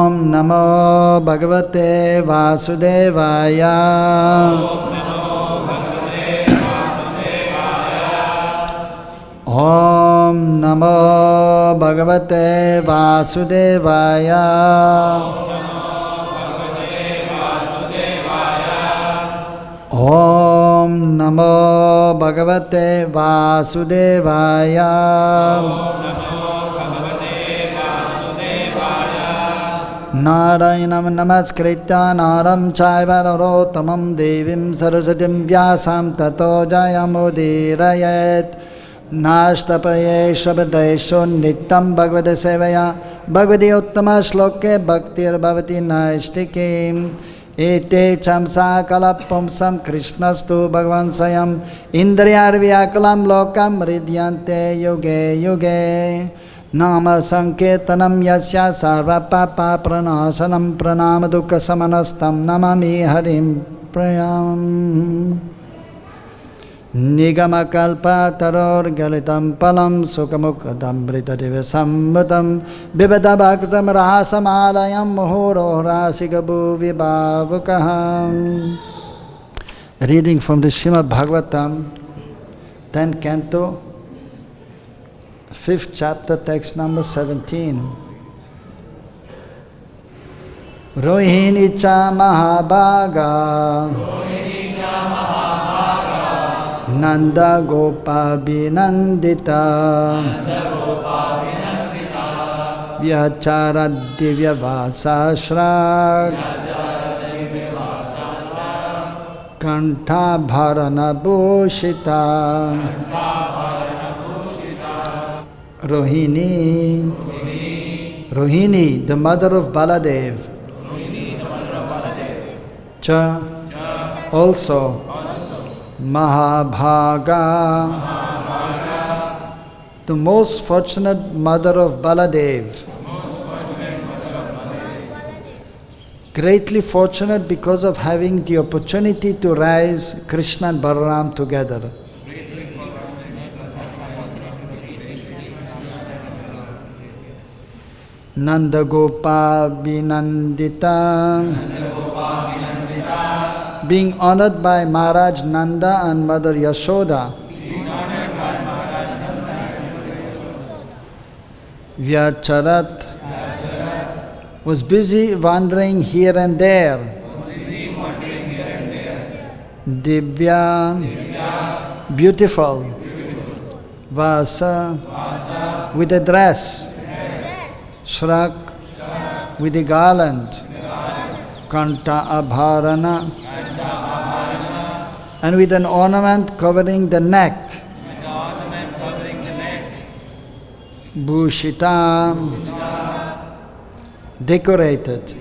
Om Namo Bhagavate Vasudevaya. Om Namo Bhagavate Vasudevaya. Om Namo Bhagavate Vasudevaya. Narayanam namaskritya naram chaiva narottamam devim saraswatim vyasam tato jayamudirayet. Nashtapaye shabadesho nityam bhagavate sevaya bhagavati uttama shloke bhaktir bhavati naishtikim. Ete chamsa kalapumsam krishnastu bhagavan sayam indriyarvyakalam lokam ridyante yuge yuge. Nama sanketanam yasya sarva papa pranasanam pranama dukkha samanastam namami harim prayam. Nigama kalpa taror galitam palam sukamukadam britadiva sammutam bibada bhaktam rahasamalayam muhuro rasikabu vibhavukaham. Reading from the Srimad Bhagavatam, 10th canto, 5th chapter, text number 17. Rohini cha mahabhaga Nanda Gopa Binandita Vyachara Divya Vasashra Kantha Bharana Bhushita Rohini. Rohini, the mother of Baladev. Cha, also. Mahabhaga, the most fortunate mother of Baladev. Greatly fortunate because of having the opportunity to rise Krishna and Balaram together. Nanda Gopa Binandita, being honored by Maharaj Nanda and Mother Yashoda. Vyacharat was busy wandering here and there. Divya, beautiful. Vasa, with a dress. Shrak, with a garland. Kanta abharana, and with an ornament covering the neck. Bhushita, decorated.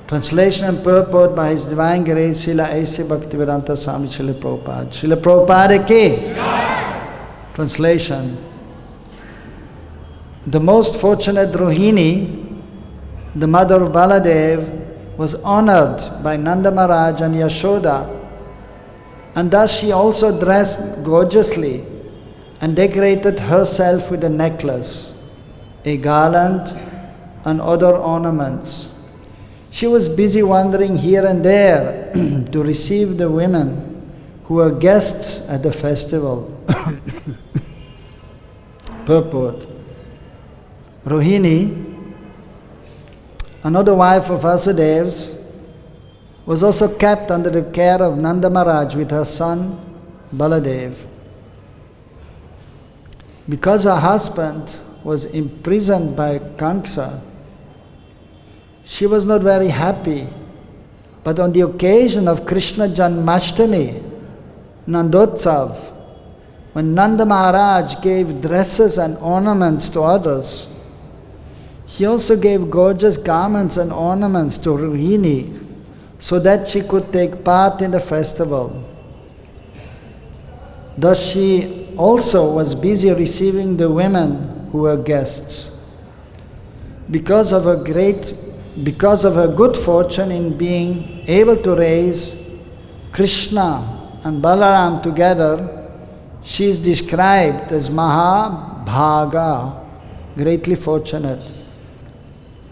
Translation and purport by His Divine Grace Srila A.C. Bhaktivedanta Swami Srila Prabhupada. Srila Prabhupada ki. Translation. The most fortunate Rohini, the mother of Baladev, was honored by Nanda Maharaj and Yashoda, and thus she also dressed gorgeously and decorated herself with a necklace, a garland, and other ornaments. She was busy wandering here and there to receive the women who were guests at the festival. Purport. Rohini, another wife of Vasudev's, was also kept under the care of Nanda Maharaj with her son Baladev. Because her husband was imprisoned by Kamsa, she was not very happy. But on the occasion of Krishna Janmashtami, Nandotsav, when Nanda Maharaj gave dresses and ornaments to others, he also gave gorgeous garments and ornaments to Rohini so that she could take part in the festival. Thus she also was busy receiving the women who were guests. Because of her good fortune in being able to raise Krishna and Balaram together, she is described as Mahabhaga, greatly fortunate.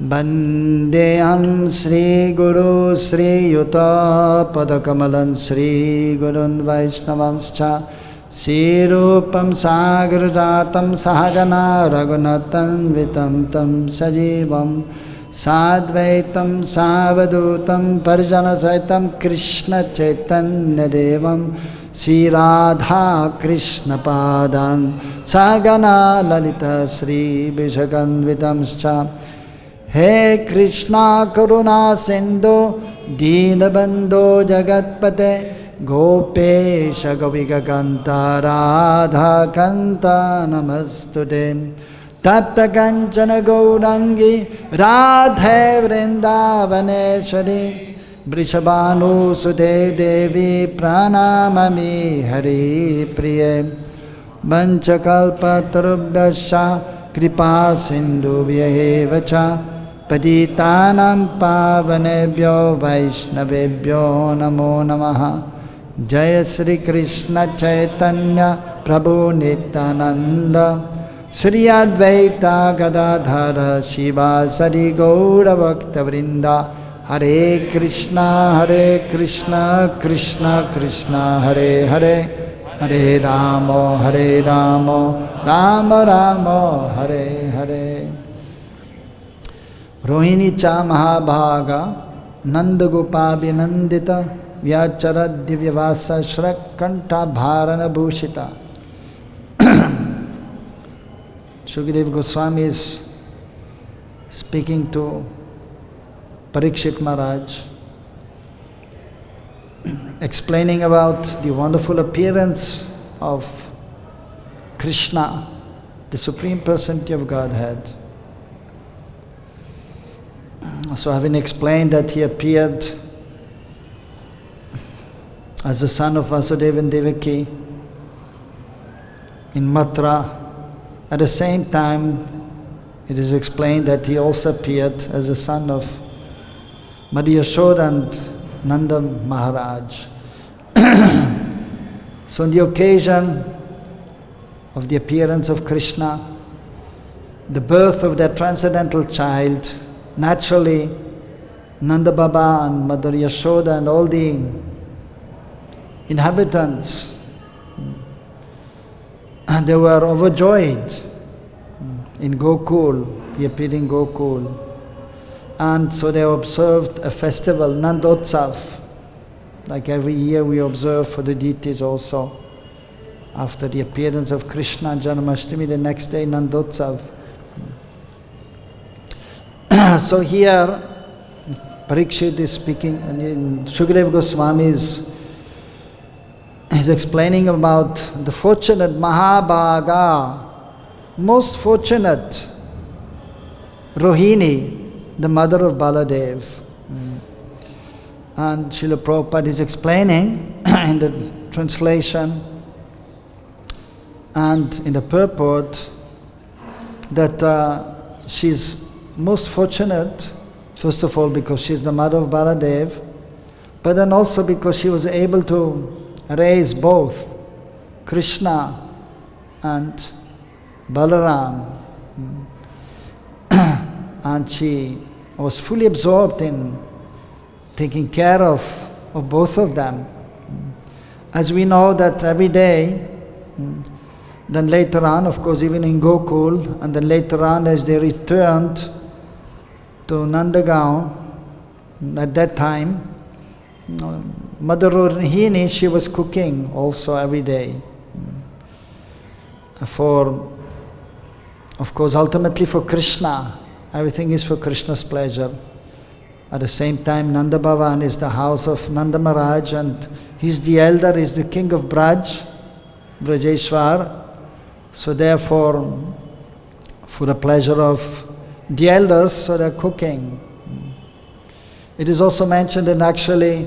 Vandeham Sri Guru Sri Yuta Padakamalan Sri Gurun Vaishnavanscha Sri Rupam Sagrajatam Sahagana Raghunatan Vitam Tam Sajivam Sadvaitam Savadutam Parjana Saitam Krishna Chaitanya Devam Sri Radha Krishna Padan Sagana Lalita Sri Vishakanvitamscha He Krishna Karuna Sindhu Dinabandho Jagatpate Gopesha Govika Kanta Radha Kanta Namastude Tapta Kanchana Gaurangi Radhe Vrindavaneshwari Vrishabhanu Sude Devi Pranamami Hari Priye Vanchakalpa Tarubhyascha Kripa Sindhubhya Vacha Patitanam Pavanebhyo Vaishnavebhyo Namo Namaha Jaya Sri Krishna Chaitanya Prabhu Nityananda Sri Advaita Gadadhara Shiva Sari Gaura Bhakta Vrinda Hare Krishna Krishna Krishna Hare Hare Hare Rama Rama Rama Hare Hare Rohini cha Mahabhaga Nandagopa Vinandita Vyachara Divyavasa Shrak Kanta Bharana Bhushita. Shukadeva Goswami is speaking to Parikshit Maharaj, explaining about the wonderful appearance of Krishna, the Supreme Personality of Godhead. So having explained that he appeared as the son of Vasudeva and Devaki in Mathura, at the same time it is explained that he also appeared as the son of Madhya Yashoda and Nanda Maharaj. So on the occasion of the appearance of Krishna, the birth of that transcendental child, naturally Nanda Baba and Mother Yashoda and all the inhabitants, and they were overjoyed in Gokul. He appeared in Gokul. And so they observed a festival, Nandotsav, like every year we observe for the deities also. After the appearance of Krishna and Janmashtami, the next day Nandotsav. So here Parikshit is speaking, and Shukadeva Goswami is explaining about the fortunate Mahabhaga, most fortunate Rohini, the mother of Baladev. And Srila Prabhupada is explaining in the translation and in the purport that she's most fortunate, first of all because she's the mother of Baladev, but then also because she was able to raise both Krishna and Balaram. And she was fully absorbed in taking care of both of them. As we know that every day, then later on, of course, even in Gokul, and then later on as they returned to Nandagaon, at that time, Mother Rohini, she was cooking also every day. For, of course, ultimately for Krishna. Everything is for Krishna's pleasure. At the same time, Nanda Bhavan is the house of Nanda Maharaj, and he's the elder, he's the king of Braj, Brajeshwar. So therefore, for the pleasure of the elders, so they're cooking. It is also mentioned that actually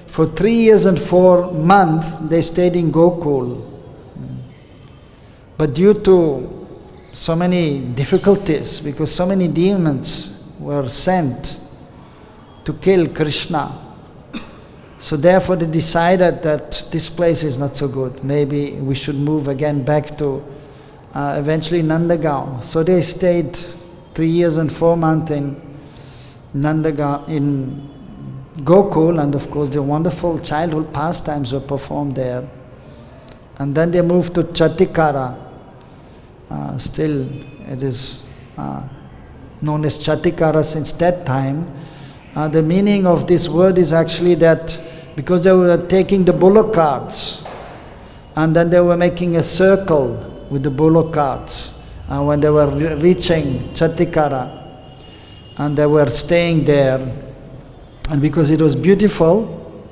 for 3 years and 4 months they stayed in Gokul. But due to so many difficulties, because so many demons were sent to kill Krishna, so therefore they decided that this place is not so good. Maybe we should move again back to eventually Nandagaon. So they stayed 3 years and 4 months in in Gokul, and of course the wonderful childhood pastimes were performed there. And then they moved to Chatikara. Still it is known as Chatikara since that time. The meaning of this word is actually that because they were taking the bullock carts, and then they were making a circle with the bullock carts when they were reaching Chatikara, and they were staying there. And because it was beautiful,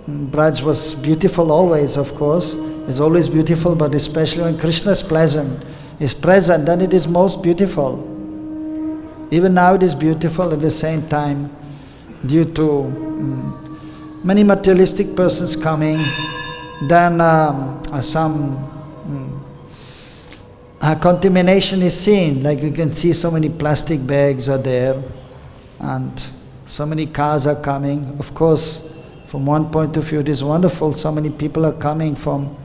Braj was beautiful always, of course. It's always beautiful, but especially when Krishna is present, then it is most beautiful. Even now it is beautiful at the same time, due to many materialistic persons coming. Then some contamination is seen, like you can see so many plastic bags are there, and so many cars are coming. Of course, from one point of view it is wonderful, so many people are coming from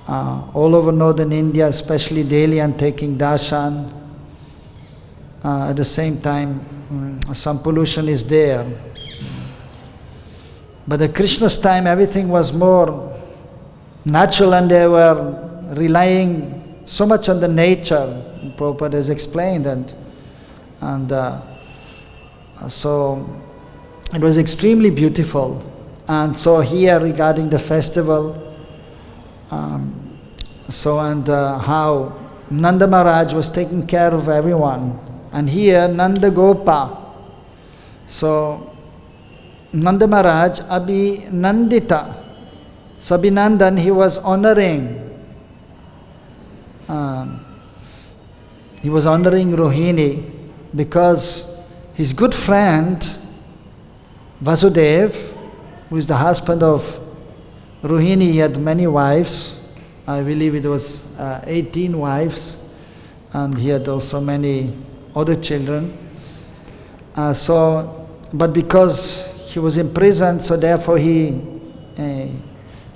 all over northern India, especially Delhi, and taking darshan. At the same time, some pollution is there. But at Krishna's time, everything was more natural, and they were relying so much on the nature. Prabhupada has explained, and so it was extremely beautiful. And so here, regarding the festival, how Nanda Maharaj was taking care of everyone. And here, Nanda Gopa. So, Nanda Maharaj, Abhinandita. So, Abhinandan, he was honoring. He was honoring Rohini because his good friend, Vasudev, who is the husband of Rohini, he had many wives. I believe it was 18 wives, and he had also many other children. But because he was imprisoned, so therefore he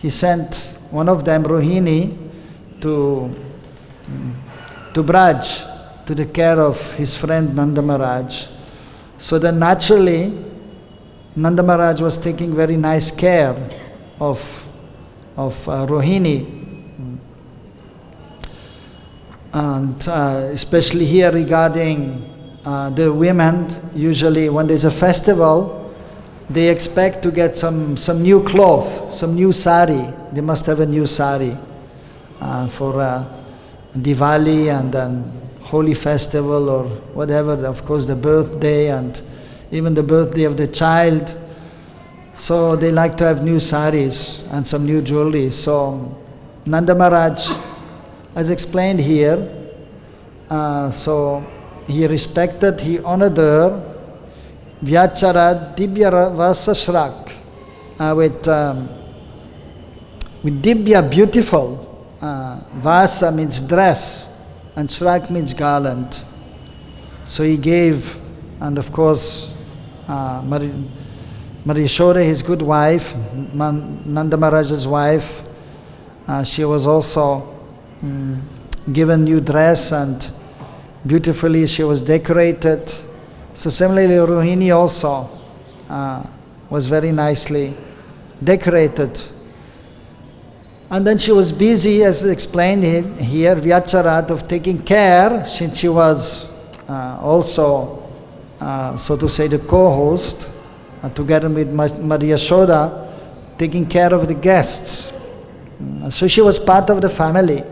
sent one of them, Rohini, to Braj, to the care of his friend Nanda Maharaj. So then naturally, Nanda Maharaj was taking very nice care of Rohini. And especially here regarding the women, usually when there's a festival, they expect to get some new cloth, some new sari. They must have a new sari for Diwali and then holy festival or whatever, of course the birthday and even the birthday of the child. So they like to have new saris and some new jewelry. So Nanda Maharaj, as explained here, so he respected, he honored her, Vyachara Dibya Vasa Shrak, with Dibya, beautiful. Vasa means dress, and Shrak means garland. So he gave, and of course, Marishore, his good wife, Nanda Maharaj's wife, she was also given new dress, and beautifully she was decorated. So similarly, Rohini also was very nicely decorated. And then she was busy, as explained here, Vyacharat, of taking care, since she was also, so to say, the co-host, together with Maria Yashoda, taking care of the guests. So she was part of the family.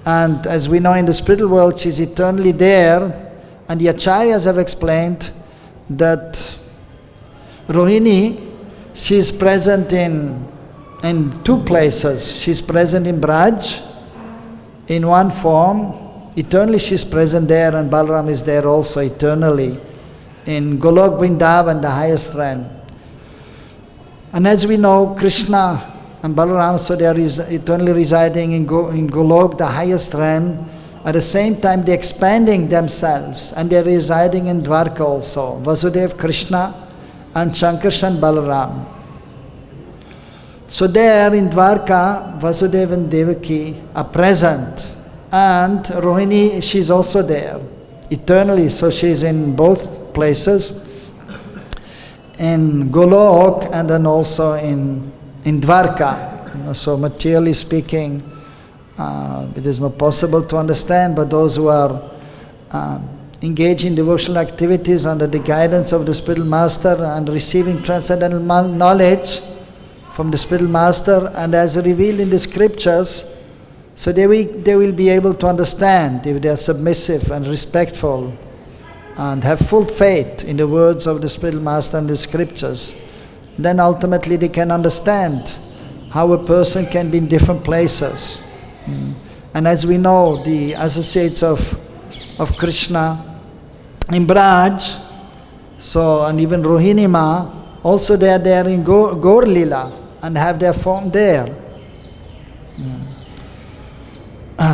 And as we know, in the spiritual world, she's eternally there. And the Acharyas have explained that Rohini, she is present in two places. She's present in Braj, in one form. Eternally she's present there, and Balaram is there also eternally. In Golok Vrindavan, the highest realm. And as we know, Krishna and Balaram, so they are eternally residing in Golok, the highest realm. At the same time, they're expanding themselves, and they're residing in Dwarka also. Vasudev, Krishna, and Shankarshan, Balaram. So there in Dwarka, Vasudev and Devaki are present, and Rohini, she's also there, eternally. So she's in both places, in Golok and then also in Dwarka. So materially speaking, it is not possible to understand, but those who are engaged in devotional activities under the guidance of the spiritual master and receiving transcendental knowledge from the spiritual master and as revealed in the scriptures, so they will be able to understand if they are submissive and respectful and have full faith in the words of the spiritual master and the scriptures. Then ultimately they can understand how a person can be in different places. And as we know, the associates of Krishna in Braj, so and even Rohinima, also they are there in Gaur Lila and have their form there.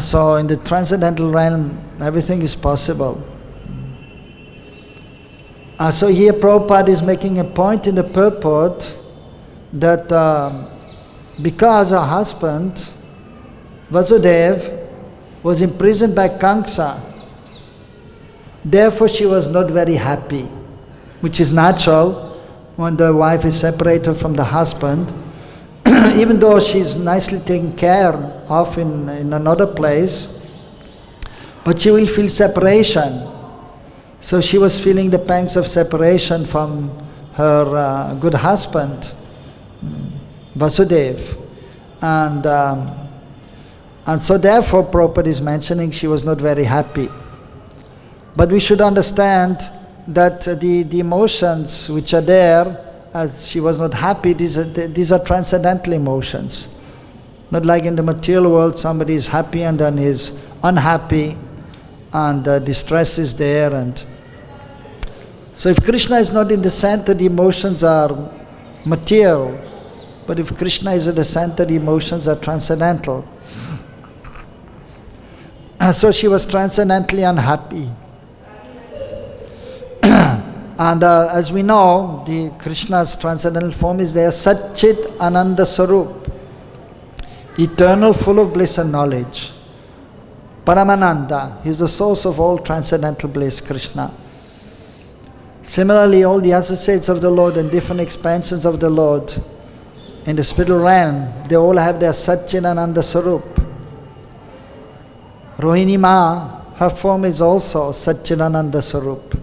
So in the transcendental realm, everything is possible. So here Prabhupada is making a point in the purport that because her husband, Vasudev, was imprisoned by Kamsa, therefore she was not very happy, which is natural when the wife is separated from the husband. Even though she's nicely taken care of in another place, but she will feel separation. So she was feeling the pangs of separation from her good husband, Vasudev. And so therefore Prabhupada is mentioning she was not very happy. But we should understand that the emotions which are there, as she was not happy, these are transcendental emotions. Not like in the material world, somebody is happy and then is unhappy and distress is there. And so if Krishna is not in the center, the emotions are material. But if Krishna is at the center, the emotions are transcendental. So she was transcendently unhappy. And as we know, the Krishna's transcendental form is there, Satchit Ananda Sarup, eternal, full of bliss and knowledge. Paramananda, he is the source of all transcendental bliss, Krishna. Similarly, all the associates of the Lord and different expansions of the Lord in the spiritual realm, they all have their Satchit Ananda Sarup. Rohini Ma, her form is also Satchit Ananda Sarup,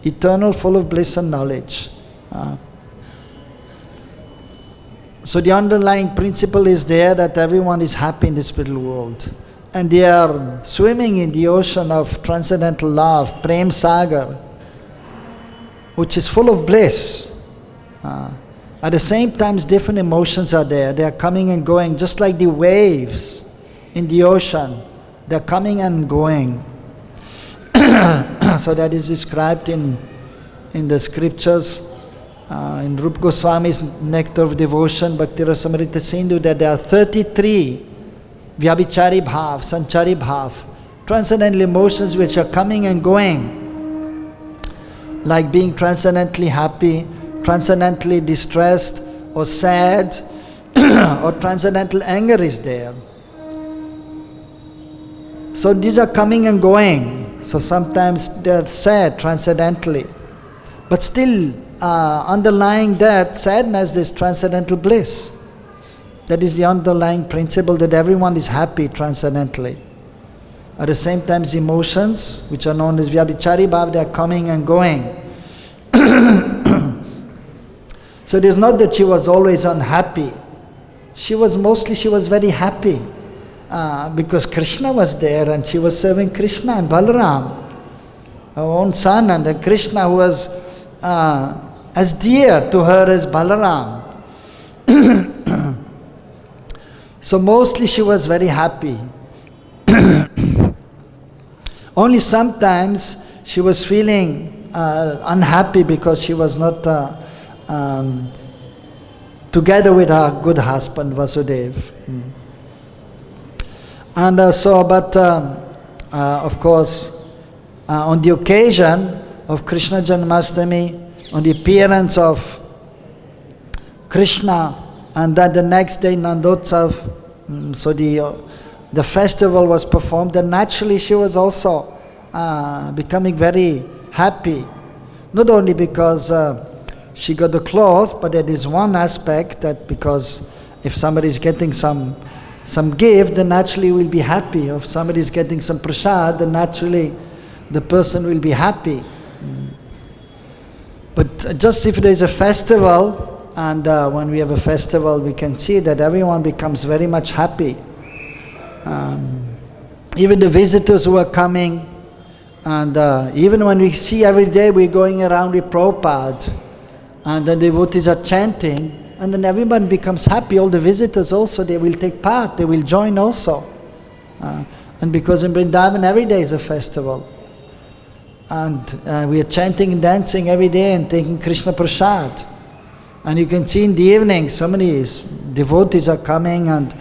eternal, full of bliss and knowledge. So the underlying principle is there that everyone is happy in the spiritual world. And they are swimming in the ocean of transcendental love, Prem Sagar, which is full of bliss. At the same time, different emotions are there. They are coming and going, just like the waves in the ocean. They are coming and going. So that is described in the scriptures, in Rupa Goswami's Nectar of Devotion, Bhakti Rasamrita Sindhu, that there are 33 Vyabhichari Bhav, Sanchari Bhav, transcendental emotions which are coming and going, like being transcendently happy, transcendently distressed or sad, or transcendental anger is there. So these are coming and going. So sometimes they are sad transcendentally. But still, underlying that sadness is transcendental bliss. That is the underlying principle, that everyone is happy transcendently. At the same time, the emotions, which are known as Vyabhichari Bhav, they are coming and going. So it is not that she was always unhappy. She was very happy. Because Krishna was there and she was serving Krishna and Balaram, her own son, and then Krishna who was as dear to her as Balaram. So mostly she was very happy. Only sometimes she was feeling unhappy because she was not together with her good husband Vasudev. And of course, on the occasion of Krishna Janmashtami, on the appearance of Krishna, and then the next day Nandotsav, so the festival was performed, and naturally she was also becoming very happy. not only because she got the cloth, but there is one aspect that because if somebody is getting some gift, then naturally will be happy. If somebody is getting some prasad, then naturally the person will be happy. But just if there is a festival, and when we have a festival, we can see that everyone becomes very much happy. Even the visitors who are coming, and even when we see every day we're going around with Prabhupada, and the devotees are chanting, and then everyone becomes happy. All the visitors also, they will take part, they will join also. And because in Vrindavan every day is a festival. And we are chanting and dancing every day and taking Krishna Prasad. And you can see in the evening, so many devotees are coming and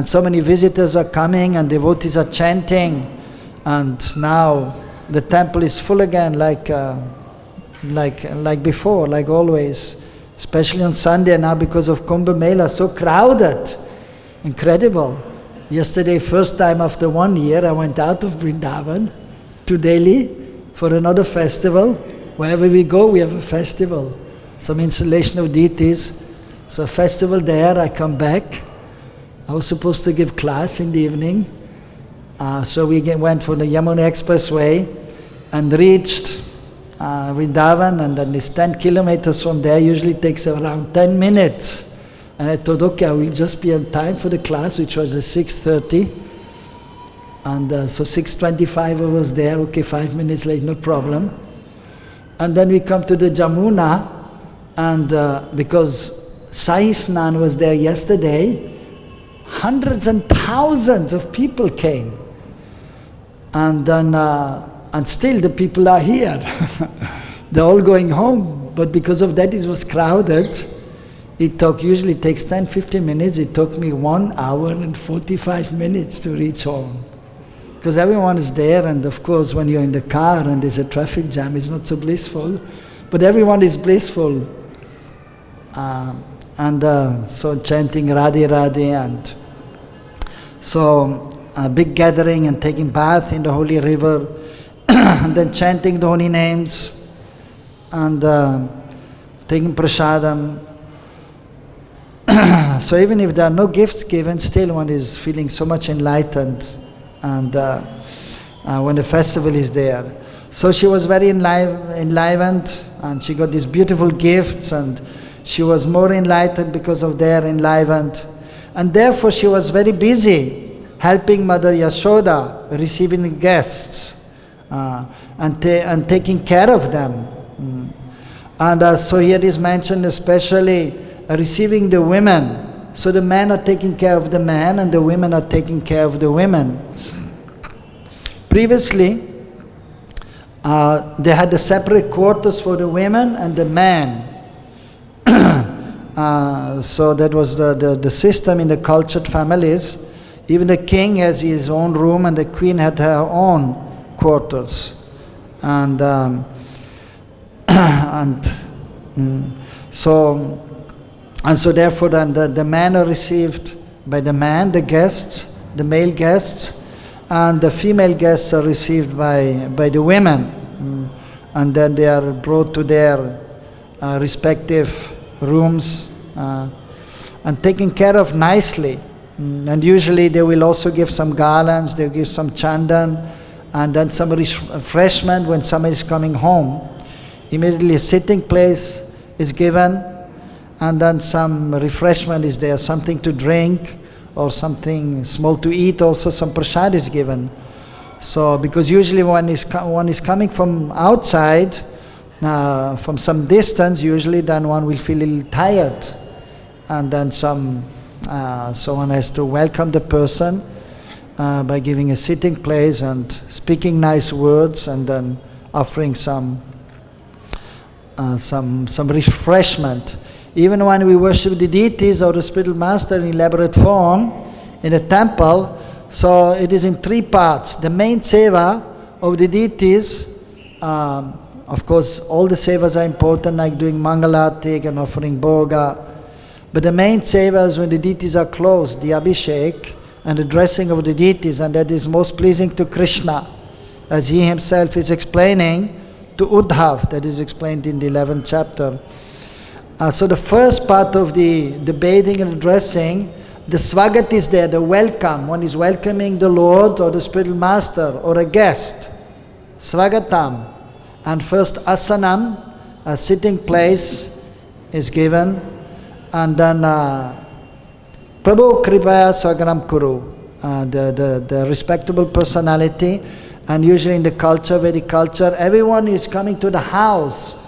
so many visitors are coming and devotees are chanting. And now the temple is full again like before, like always. Especially on Sunday now because of Kumbh Mela, so crowded. Incredible. Yesterday, first time after 1 year, I went out of Vrindavan to Delhi for another festival. Wherever we go, we have a festival. Some installation of deities. So a festival there, I come back. I was supposed to give class in the evening. So we went for the Yamuna Expressway and reached Vrindavan, and then it's 10 kilometers from there, usually takes around 10 minutes. And I thought, okay, I will just be on time for the class, which was at 6:30. And so 6:25 I was there, okay, 5 minutes late, no problem. And then we come to the Jamuna, and because Sai Snan was there yesterday, hundreds and thousands of people came. And then and still the people are here. They're all going home, but because of that it was crowded. Usually takes 10-15 minutes. It took me 1 hour and 45 minutes to reach home. Because everyone is there, and of course when you're in the car and there's a traffic jam, it's not so blissful. But everyone is blissful. So chanting Radhe Radhe, and so a big gathering and taking bath in the holy river, and then chanting the holy names, and taking prasadam. So even if there are no gifts given, still one is feeling so much enlightened, and when the festival is there. So she was very enlivened, and she got these beautiful gifts, and she was more enlightened because of their enlivened. And therefore she was very busy helping Mother Yashoda, receiving the guests, and taking care of them. And so here is mentioned especially receiving the women. So the men are taking care of the men, and the women are taking care of the women. Previously, they had the separate quarters for the women and the men. So that was the system in the cultured families. Even the king has his own room, and the queen had her own quarters. So therefore then the men are received by the man, the guests, the male guests, and the female guests are received by the women. And then they are brought to their respective rooms and taken care of nicely. And usually they will also give some garlands, they'll give some chandan, and then some refreshment when somebody is coming home. Immediately a sitting place is given, and then some refreshment is there, something to drink or something small to eat, also some prasad is given. So, because usually one is coming from outside, from some distance, usually then one will feel a little tired. And then so one has to welcome the person by giving a sitting place and speaking nice words, and then offering some refreshment. Even when we worship the deities or the spiritual master in elaborate form in a temple, so it is in 3 parts. The main seva of the deities, of course all the sevas are important, like doing mangalartik and offering bhoga. But the main seva is when the deities are closed, the abhishek and the dressing of the deities, and that is most pleasing to Krishna. As he himself is explaining, to Uddhav, that is explained in the 11th chapter. So the first part of the bathing and dressing, the swagat is there, the welcome. One is welcoming the Lord or the spiritual master or a guest. Swagatam. And first asanam, a sitting place, is given. And then Prabhu Kripaya Swagaram Kuru, the respectable personality. And usually in the culture, Vedic culture, everyone is coming to the house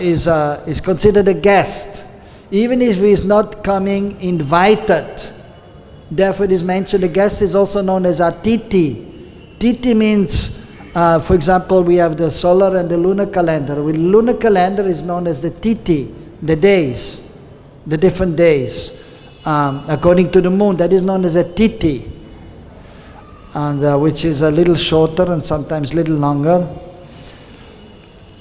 is considered a guest, even if he is not coming invited. Therefore it is mentioned, the guest is also known as Atiti. Titi means, for example, we have the solar and the lunar calendar. With lunar calendar is known as the Titi, the days, the different days. According to the moon, that is known as a Titi, and which is a little shorter and sometimes little longer.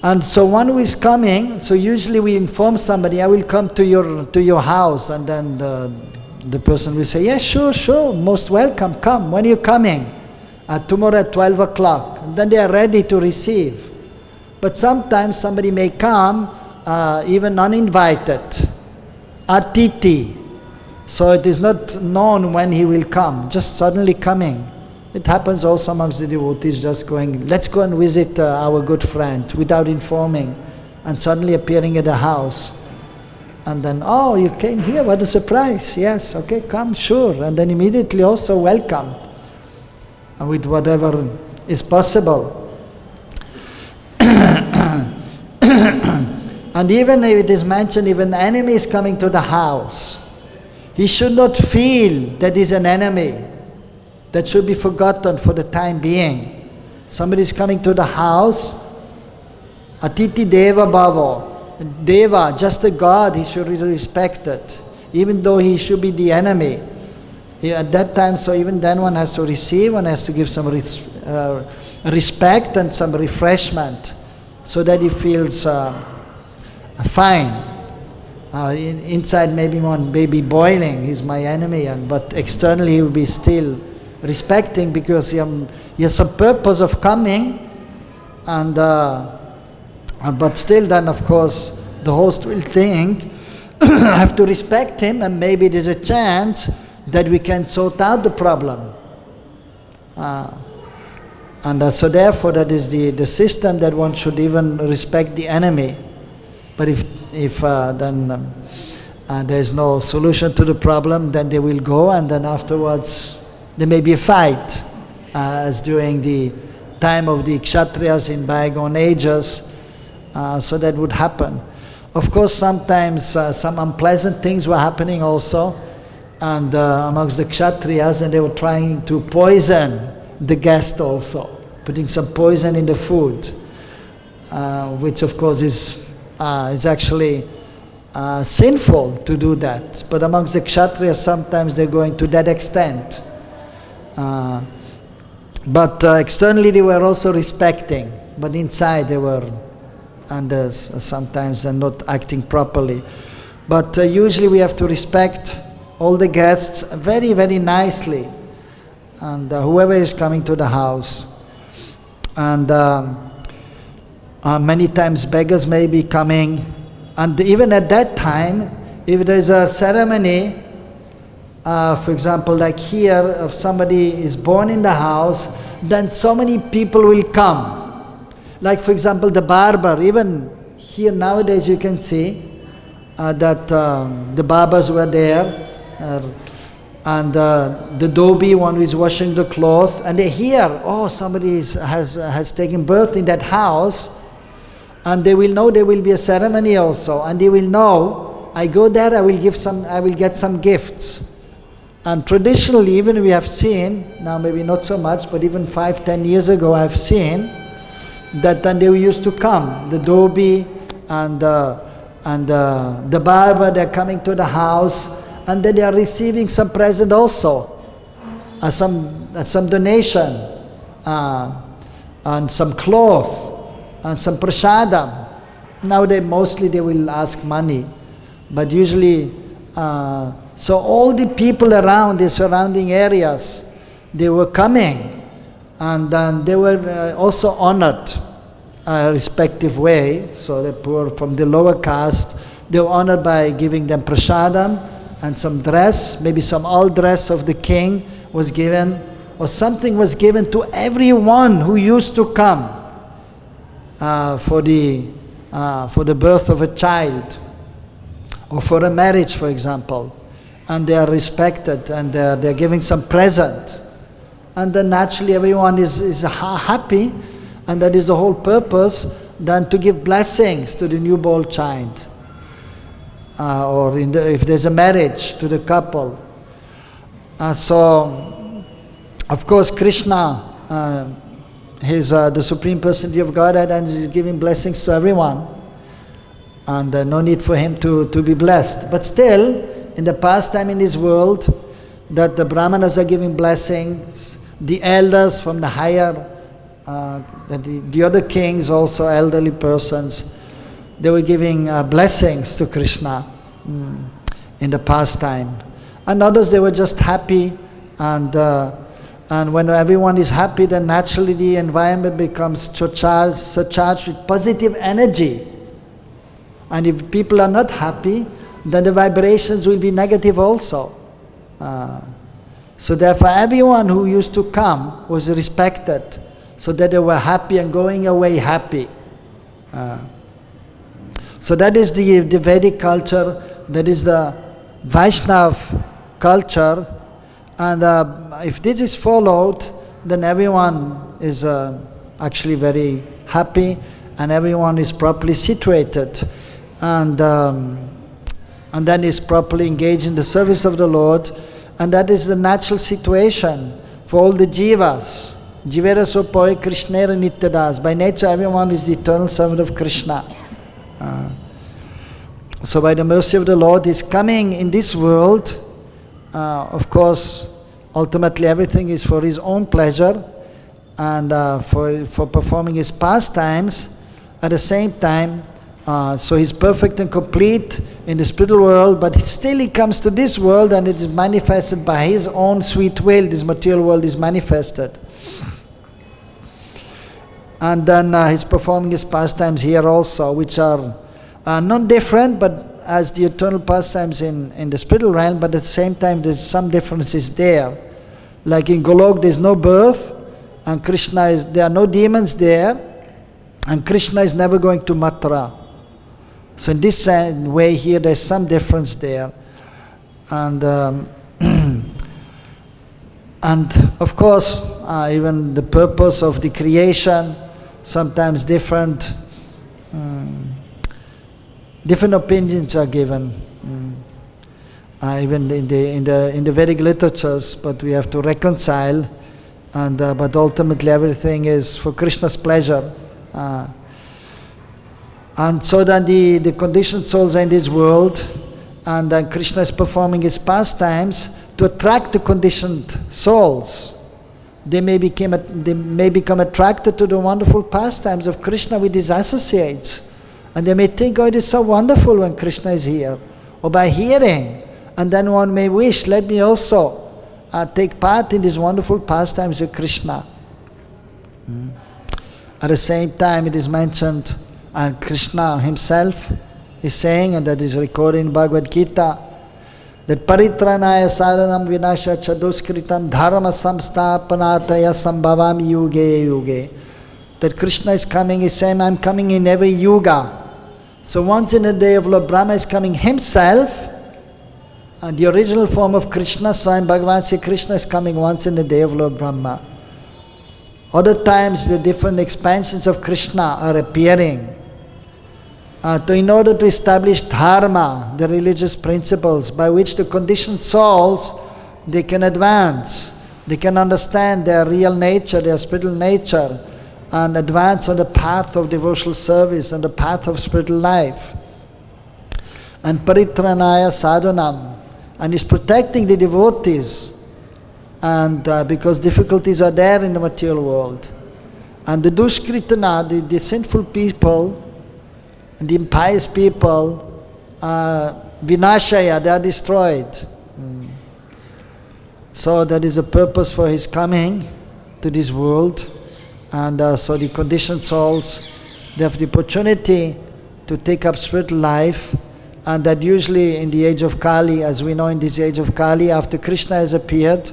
And so one who is coming, so usually we inform somebody, I will come to your house, and then the person will say, yes, sure, most welcome, come. When are you coming? Tomorrow at 12 o'clock. And then they are ready to receive. But sometimes somebody may come even uninvited, Atiti. So it is not known when he will come, just suddenly coming. It happens also amongst the devotees, just going, let's go and visit our good friend, without informing, and suddenly appearing at the house. And then, oh, you came here, what a surprise. Yes, okay, come, sure. And then immediately also welcome, with whatever is possible. And even if it is mentioned, if an enemy is coming to the house, he should not feel that he's an enemy. That should be forgotten for the time being. Somebody is coming to the house, Atiti Deva Bhavo. Deva, just a god, he should be respected, even though he should be the enemy. At that time, so even then one has to receive, one has to give some respect and some refreshment, so that he feels fine. Inside maybe one may be boiling, he's my enemy, but externally he will be still respecting, because he has some purpose of coming, and but still then of course the host will think, have to respect him, and maybe there's a chance that we can sort out the problem. So therefore that is the system, that one should even respect the enemy. But if then there is no solution to the problem, then they will go, and then afterwards there may be a fight, as during the time of the Kshatriyas in bygone ages, so that would happen. Of course, sometimes some unpleasant things were happening also, and amongst the Kshatriyas, and they were trying to poison the guest also, putting some poison in the food, which of course is actually sinful to do that. But amongst the Kshatriyas, sometimes they're going to that extent. But externally they were also respecting, but inside they were, and sometimes they're not acting properly. But usually we have to respect all the guests very, very nicely, and whoever is coming to the house. And many times beggars may be coming, and even at that time, if there is a ceremony, for example, like here, if somebody is born in the house, then so many people will come. Like for example, the barber, even here nowadays you can see that the barbers were there, and the dhobi, one who is washing the cloth, and they hear, oh, somebody has taken birth in that house, and they will know there will be a ceremony also, and they will know, I go there, I will get some gifts. And traditionally, even we have seen, now maybe not so much, but even 5-10 years ago I've seen, that then they used to come, the dhobi and the barber, they're coming to the house, and then they are receiving some present also, some donation, and some cloth, and some prasadam. Now mostly they will ask money, but usually, so all the people around the surrounding areas, they were coming, and they were also honored. respective way. So the poor from the lower caste, they were honored by giving them prasadam and some dress, maybe some old dress of the king was given, or something was given to everyone who used to come for the birth of a child, or for a marriage, for example. And they are respected, and they're giving some present. And then naturally everyone is happy, and that is the whole purpose, then to give blessings to the newborn child. Or if there's a marriage, to the couple. So, of course, Krishna, he's the Supreme Personality of Godhead, and he's giving blessings to everyone. And no need for him to be blessed. But still, in the past time in this world, that the Brahmanas are giving blessings, the elders from the higher, the other kings, also elderly persons, they were giving blessings to Krishna in the past time. And others, they were just happy, and when everyone is happy, then naturally the environment becomes surcharged with positive energy. And if people are not happy, then the vibrations will be negative also. So therefore everyone who used to come was respected, so that they were happy and going away happy. So that is the Vedic culture, that is the Vaishnav culture. And if this is followed, then everyone is actually very happy, and everyone is properly situated. And then is properly engaged in the service of the Lord, and that is the natural situation for all the jivas. Jivera sopoy Krishnera nityadas. By nature, everyone is the eternal servant of Krishna. So by the mercy of the Lord, He's coming in this world. Of course, ultimately everything is for His own pleasure, and for performing His pastimes. At the same time, so He's perfect and complete in the spiritual world, but still He comes to this world, and it is manifested by His own sweet will. This material world is manifested. And then He's performing His pastimes here also, which are not different, but as the eternal pastimes in the spiritual realm, but at the same time there's some differences there. Like in Golok, there's no birth, and there are no demons there, and Krishna is never going to Mathura. So in this way here, there's some difference there. And and of course, even the purpose of the creation, sometimes different opinions are given, even in the Vedic literatures. But we have to reconcile, and but ultimately everything is for Krishna's pleasure. And so then the conditioned souls are in this world, and then Krishna is performing His pastimes to attract the conditioned souls. They may become attracted to the wonderful pastimes of Krishna with His associates, and they may think, oh, it is so wonderful when Krishna is here, or by hearing, and then one may wish, let me also take part in these wonderful pastimes of Krishna. At the same time, it is mentioned, and Krishna Himself is saying, and that is recorded in Bhagavad-Gita, that paritranaya sadhanam vinasha chaduskritam dharma samsthapanataya sambhavami yuge yuge. That Krishna is coming, He's saying, I'm coming in every yuga. So once in a day of Lord Brahma is coming Himself, and the original form of Krishna, so in Bhagavan say Krishna is coming once in a day of Lord Brahma. Other times the different expansions of Krishna are appearing. In order to establish dharma, the religious principles by which the conditioned souls, they can advance, they can understand their real nature, their spiritual nature, and advance on the path of devotional service and the path of spiritual life. And paritranaya sadhanam, and is protecting the devotees, and because difficulties are there in the material world. And the dushkritana, the sinful people, and the impious people, vinashaya, they are destroyed. So that is the purpose for His coming to this world. And so the conditioned souls, they have the opportunity to take up spiritual life, and that usually in the age of Kali, as we know in this age of Kali, after Krishna has appeared,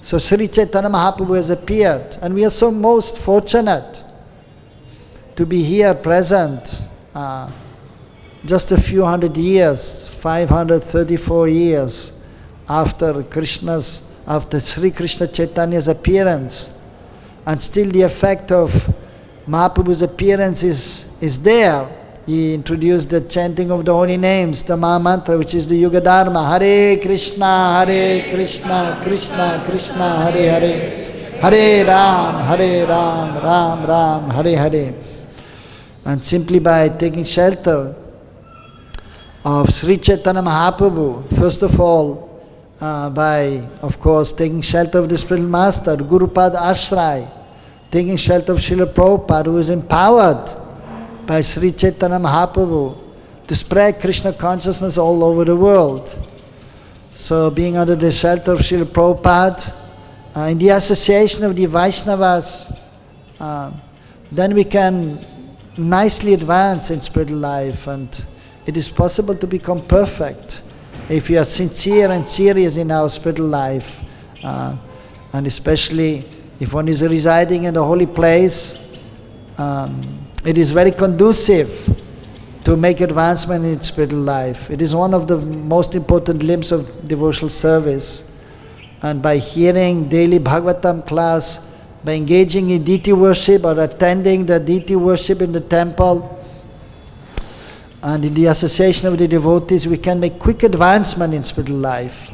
so Sri Chaitanya Mahaprabhu has appeared, and we are so most fortunate to be here present just a few hundred years, 534 years after Sri Krishna Chaitanya's appearance, and still the effect of Mahaprabhu's appearance is there. He introduced the chanting of the holy names, the Maha Mantra, which is the Yuga Dharma. Hare Krishna, Krishna Krishna, Hare Hare, Hare Ram, Ram Ram, Hare Hare. And simply by taking shelter of Sri Chaitanya Mahaprabhu, first of all, by, of course, taking shelter of the spiritual master, Guru Pad Ashray, taking shelter of Srila Prabhupada, who is empowered by Sri Chaitanya Mahaprabhu to spread Krishna consciousness all over the world. So being under the shelter of Srila Prabhupada, in the association of the Vaishnavas, then we can nicely advance in spiritual life, and it is possible to become perfect if we are sincere and serious in our spiritual life, and especially if one is residing in a holy place. It is very conducive to make advancement in spiritual life. It is one of the most important limbs of devotional service. And by hearing daily Bhagavatam class, by engaging in deity worship or attending the deity worship in the temple, and in the association of the devotees, we can make quick advancement in spiritual life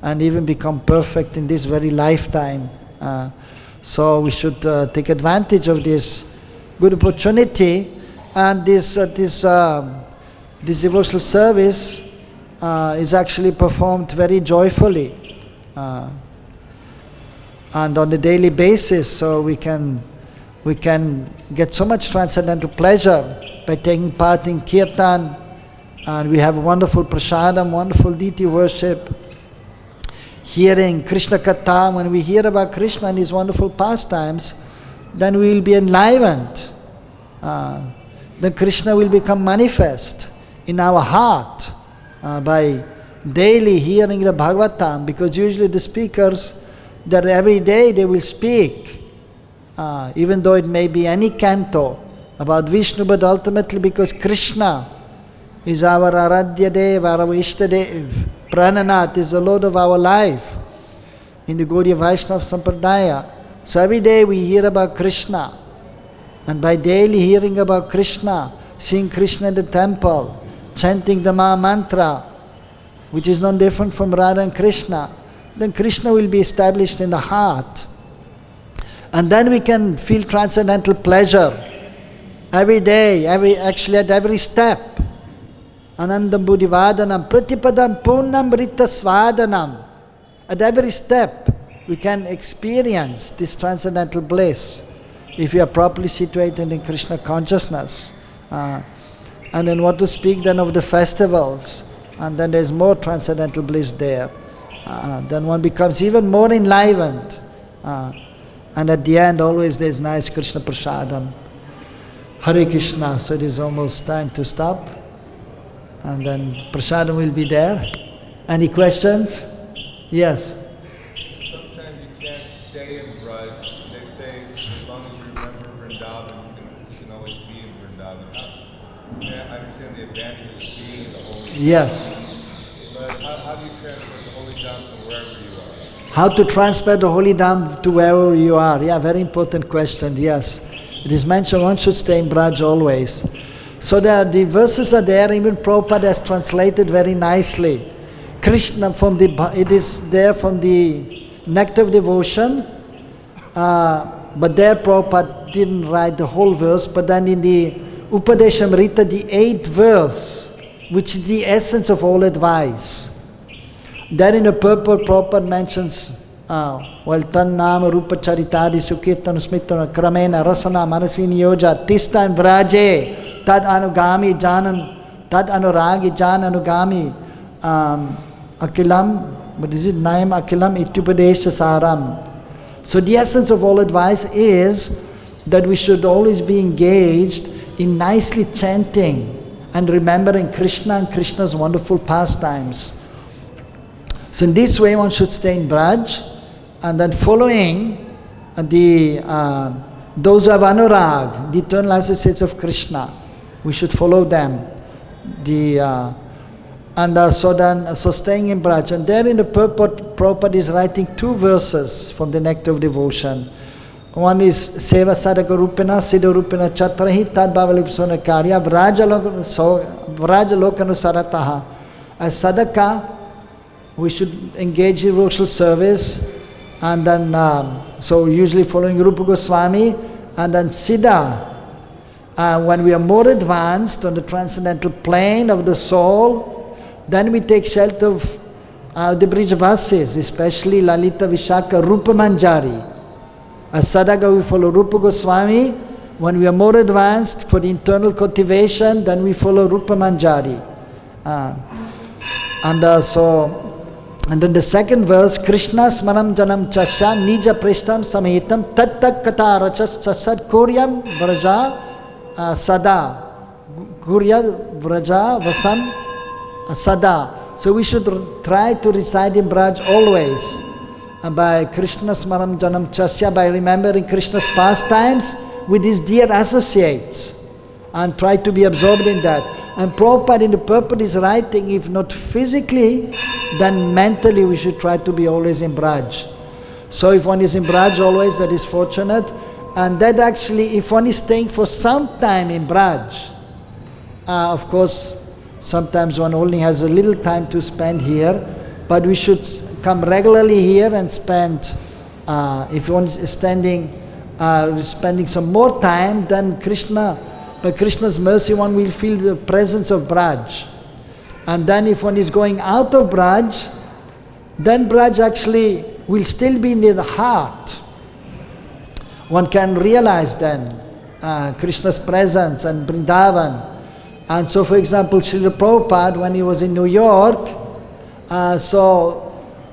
and even become perfect in this very lifetime. So we should take advantage of this good opportunity, and this devotional service is actually performed very joyfully and on a daily basis. So we can get so much transcendental pleasure by taking part in kirtan, and we have wonderful prasadam, wonderful deity worship, hearing Krishna Katha. When we hear about Krishna and his wonderful pastimes, then we will be enlivened. Then Krishna will become manifest in our heart by daily hearing the Bhagavatam, because usually the speakers, that every day they will speak, even though it may be any canto about Vishnu, but ultimately because Krishna is our Aradhya Dev, our Ishtadev. Prananath is the Lord of our life in the Gaudiya Vaishnava Sampradaya. So every day we hear about Krishna, and by daily hearing about Krishna, seeing Krishna in the temple, chanting the Maha Mantra, which is not different from Radha and Krishna, then Krishna will be established in the heart. And then we can feel transcendental pleasure every day, actually at every step. Anandam Buddhivadanam, Pratipadam Purnam Rita Svadanam. At every step, we can experience this transcendental bliss if we are properly situated in Krishna consciousness. And then what to speak then of the festivals, and then there's more transcendental bliss there. Then one becomes even more enlivened. And at the end, always there's nice Krishna Prasadam. Hare Krishna. So it is almost time to stop. And then Prasadam will be there. Any questions? Yes. Sometimes you can't stay in Braj. They say as long as you remember Vrindavan, you can always be in Vrindavan. I understand the advantages of being in the holy Dham. Yes. But how do you transfer the holy Dham to wherever you are? How to transfer the holy Dham to wherever you are? Yeah, very important question, yes. It is mentioned one should stay in Braj always. So the verses are there, even Prabhupada has translated very nicely. Krishna it is there from the Nectar of Devotion, but there Prabhupada didn't write the whole verse, but then in the Upadeshamrita, the 8th verse, which is the essence of all advice. There in the purport, Prabhupada mentions, Tan Nama Rupa Charitadi Sukirtan Smitana Kramena Rasana Manasini Yoja Tistan Vraje Tad Anugami Janan Tad Anuragi Jan Anugami Akilam, what is it? Naim Akilam Itupadesha Saram. So the essence of all advice is that we should always be engaged in nicely chanting and remembering Krishna and Krishna's wonderful pastimes. So in this way one should stay in Braj, and then following those who have anurag, the eternal associates of Krishna. We should follow them. So staying in Braj. And there in the purport, Prabhupada is writing 2 verses from the Nectar of Devotion. One is Seva Sadaka Rupena, Siddha Rupena Chatrahi, Tad Bhavalipsona Karya, Vraja Lokanu Sarataha. As Sadaka, we should engage in devotional service, and then, so usually following Rupa Goswami, and then Siddha. When we are more advanced on the transcendental plane of the soul, then we take shelter of the Brijavasis, especially Lalita Vishaka Rupa Manjari. As Sadaka we follow Rupa Goswami. When we are more advanced for the internal cultivation, then we follow Rupa Manjari. And then the second verse, Krishna Smaram Janam Chasya Nija Prishtam Samahitam Tattak Kata Rachas Chasad Kuryam Vraja Sada. Kurya Vraja Vasam Sada. So we should try to reside in Braj always. By Krishna Smaram Janam Chasya, by remembering Krishna's pastimes with his dear associates, and try to be absorbed in that. And Prabhupada in the purport is writing, if not physically, then mentally we should try to be always in Braj. So if one is in Braj always, that is fortunate. And that actually, if one is staying for some time in Braj, of course, sometimes one only has a little time to spend here, but we should come regularly here and spend, if one is spending some more time, then by Krishna's mercy, one will feel the presence of Braj. And then if one is going out of Braj, then Braj actually will still be near the heart. One can realize then Krishna's presence and Vrindavan. And so, for example, Srila Prabhupada, when he was in New York,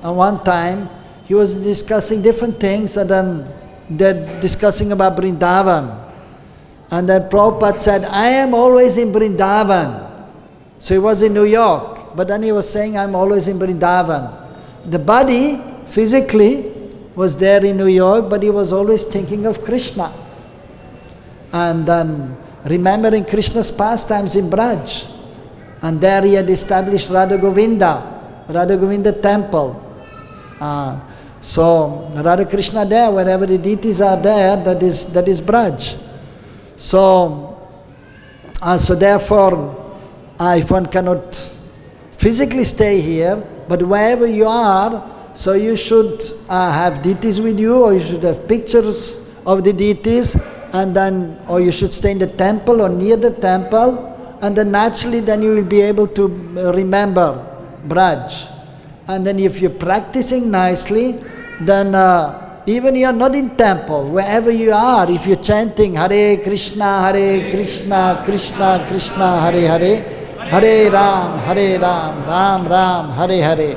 one time he was discussing different things, and then they're discussing about Vrindavan. And then Prabhupada said, I am always in Vrindavan. So he was in New York, but then he was saying, I'm always in Vrindavan. The body, physically, was there in New York, but he was always thinking of Krishna. And then remembering Krishna's pastimes in Braj. And there he had established Radha Govinda temple. So Radha Krishna there, wherever the deities are there, that is Braj. So therefore, if one cannot physically stay here, but wherever you are, so you should have deities with you, or you should have pictures of the deities, and then, or you should stay in the temple or near the temple, and then naturally then you will be able to remember Braj. And then if you're practicing nicely, then even you are not in temple, wherever you are, if you're chanting Hare Krishna, Krishna Krishna, Hare Hare, Hare Ram, Ram Ram, Hare Hare.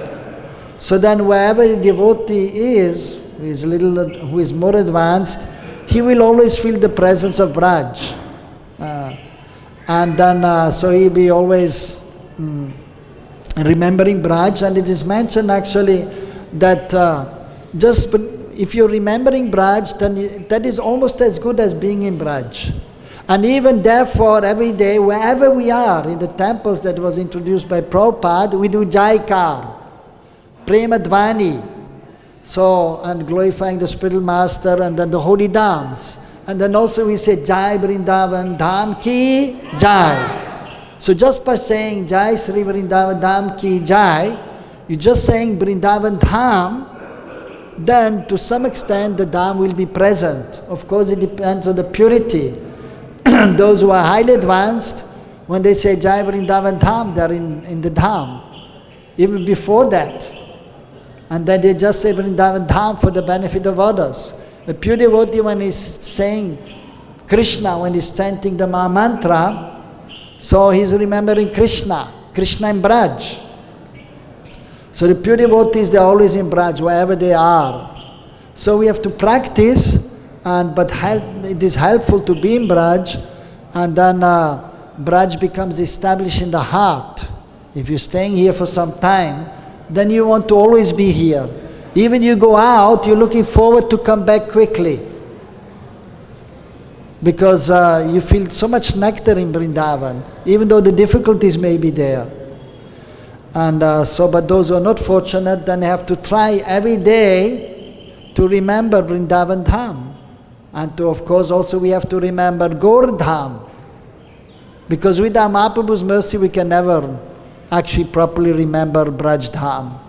So then wherever the devotee is, who is more advanced, he will always feel the presence of Braj. And then, so he'll be always remembering Braj. And it is mentioned actually that if you're remembering Braj, then that is almost as good as being in Braj. And even therefore, every day, wherever we are, in the temples that was introduced by Prabhupada, we do Jaikar, Prema Dvani, so, and glorifying the spiritual master, and then the holy dhams. And then also we say Jai Vrindavan Dham Ki Jai. So just by saying Jai Sri Vrindavan Dham Ki Jai, you're just saying Vrindavan Dham, then to some extent the Dham will be present. Of course it depends on the purity. Those who are highly advanced, when they say Jai Vrindavan Dham, they're in the Dham. Even before that. And then they just say Vrindavan Dham for the benefit of others. The pure devotee, when he's saying Krishna, when he's chanting the Maha Mantra, so he's remembering Krishna in Braj. So the pure devotees, they're always in Braj, wherever they are. So we have to practice, but it is helpful to be in Braj, and then Braj becomes established in the heart. If you're staying here for some time, then you want to always be here. Even you go out, you're looking forward to come back quickly. Because you feel so much nectar in Vrindavan, even though the difficulties may be there. And but those who are not fortunate, then have to try every day to remember Vrindavan Dham. And to, of course, also we have to remember Gaur Dham. Because without Mahaprabhu's mercy, we can never actually properly remember Braj Dham.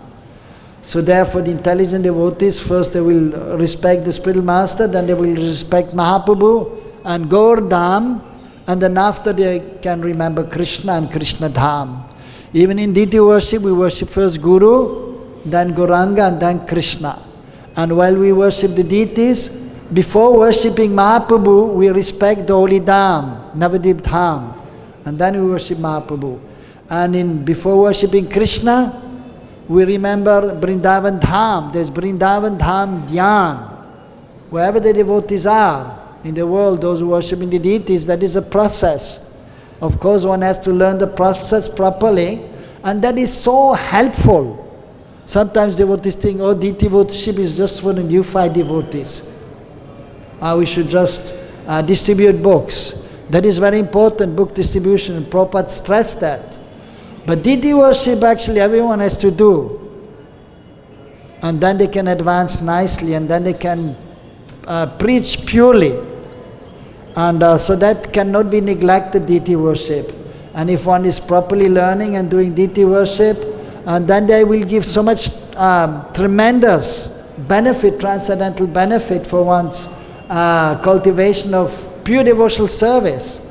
So therefore, the intelligent devotees, first they will respect the spiritual master, then they will respect Mahaprabhu and Gaur Dham, and then after they can remember Krishna and Krishna Dham. Even in deity worship, we worship first Guru, then Gauranga, and then Krishna. And while we worship the deities, before worshipping Mahaprabhu, we respect the holy Dham, Navadip Dham, and then we worship Mahaprabhu. And before worshipping Krishna, we remember Vrindavan Dham. There's Vrindavan Dham Dhyan. Wherever the devotees are in the world, those who worship in the deities, that is a process. Of course, one has to learn the process properly, and that is so helpful. Sometimes devotees think, oh, deity worship is just for the neophyte devotees. We should just distribute books. That is very important, book distribution, and Prabhupada stressed that. But deity worship actually everyone has to do. And then they can advance nicely, and then they can preach purely. And so that cannot be neglected, deity worship. And if one is properly learning and doing deity worship, and then they will give so much tremendous benefit, transcendental benefit for one's cultivation of pure devotional service.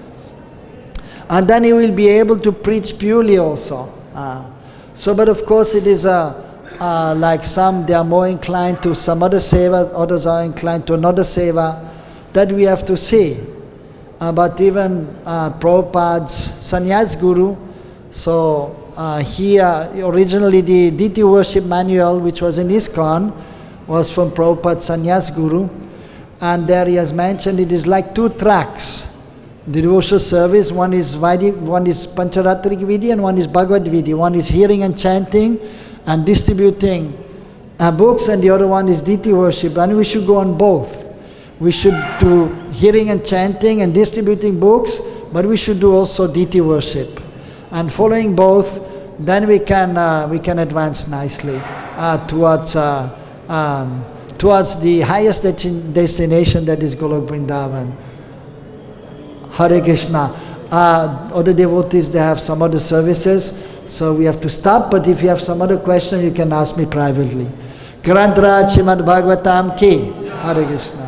And then he will be able to preach purely also. But of course it is like some, they are more inclined to some other seva, others are inclined to another seva. That we have to see. But even Prabhupada's Sannyas Guru, so originally the deity worship manual, which was in ISKCON, was from Prabhupada's Sannyas Guru. And there he has mentioned it is like two tracks. The devotional service, one is Pancharatric Vidhi and one is Bhagavad Vidhi. One is hearing and chanting and distributing books, and the other one is deity worship. And we should go on both. We should do hearing and chanting and distributing books, but we should do also deity worship. And following both, then we can advance nicely towards the highest destination, that is Golok Vrindavan. Hare Krishna. Other devotees, they have some other services, so we have to stop, but if you have some other question, you can ask me privately. Granth Raj Srimad Bhagavatam ki. Hare Krishna.